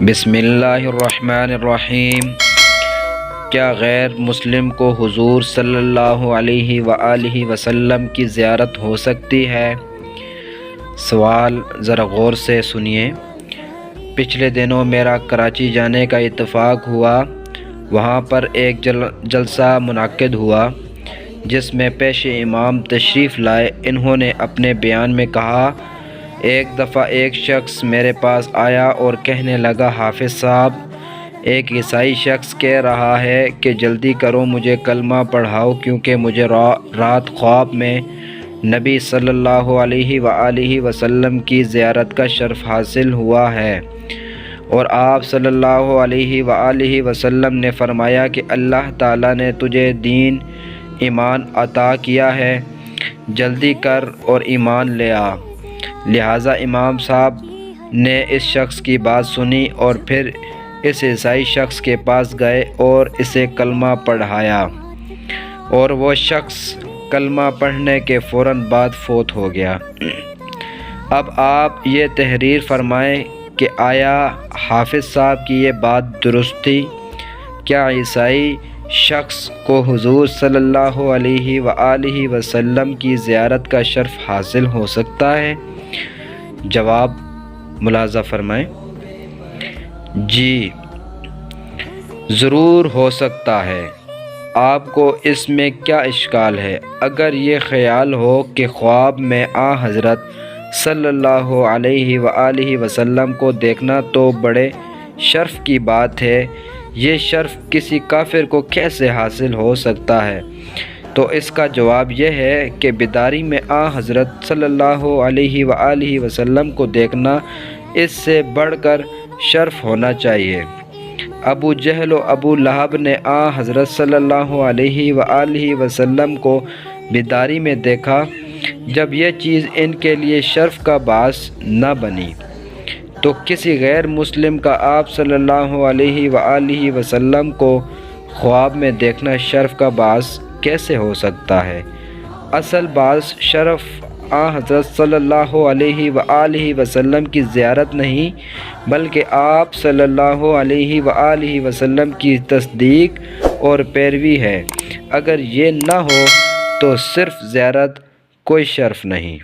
بسم اللہ الرحمن الرحیم۔ کیا غیر مسلم کو حضور صلی اللہ علیہ وآلہ وسلم کی زیارت ہو سکتی ہے؟ سوال ذرا غور سے سنیے۔ پچھلے دنوں میرا کراچی جانے کا اتفاق ہوا۔ وہاں پر ایک جلسہ منعقد ہوا جس میں پیش امام تشریف لائے۔ انہوں نے اپنے بیان میں کہا، ایک دفعہ ایک شخص میرے پاس آیا اور کہنے لگا، حافظ صاحب، ایک عیسائی شخص کہہ رہا ہے کہ جلدی کرو، مجھے کلمہ پڑھاؤ، کیونکہ مجھے رات خواب میں نبی صلی اللہ علیہ وآلہ وسلم کی زیارت کا شرف حاصل ہوا ہے، اور آپ صلی اللہ علیہ وآلہ وسلم نے فرمایا کہ اللہ تعالیٰ نے تجھے دین ایمان عطا کیا ہے، جلدی کر اور ایمان لے آ۔ لہٰذا امام صاحب نے اس شخص کی بات سنی اور پھر اس عیسائی شخص کے پاس گئے اور اسے کلمہ پڑھایا، اور وہ شخص کلمہ پڑھنے کے فوراً بعد فوت ہو گیا۔ اب آپ یہ تحریر فرمائیں کہ آیا حافظ صاحب کی یہ بات درست تھی؟ کیا عیسائی شخص کو حضور صلی اللہ علیہ وآلہ وسلم کی زیارت کا شرف حاصل ہو سکتا ہے؟ جواب ملاحظہ فرمائیں۔ جی ضرور ہو سکتا ہے۔ آپ کو اس میں کیا اشکال ہے؟ اگر یہ خیال ہو کہ خواب میں حضرت صلی اللہ علیہ وآلہ وسلم کو دیکھنا تو بڑے شرف کی بات ہے، یہ شرف کسی کافر کو کیسے حاصل ہو سکتا ہے؟ تو اس کا جواب یہ ہے کہ بیداری میں حضرت صلی اللہ علیہ وآلہ وسلم کو دیکھنا اس سے بڑھ کر شرف ہونا چاہیے۔ ابو جہل و ابو لہب نے حضرت صلی اللہ علیہ وآلہ وسلم کو بیداری میں دیکھا۔ جب یہ چیز ان کے لیے شرف کا باعث نہ بنی تو کسی غیر مسلم کا آپ صلی اللہ علیہ وآلہ وسلم کو خواب میں دیکھنا شرف کا باعث کیسے ہو سکتا ہے؟ اصل باعث شرف حضرت صلی اللہ علیہ وآلہ وسلم کی زیارت نہیں، بلکہ آپ صلی اللہ علیہ وآلہ وسلم کی تصدیق اور پیروی ہے۔ اگر یہ نہ ہو تو صرف زیارت کوئی شرف نہیں۔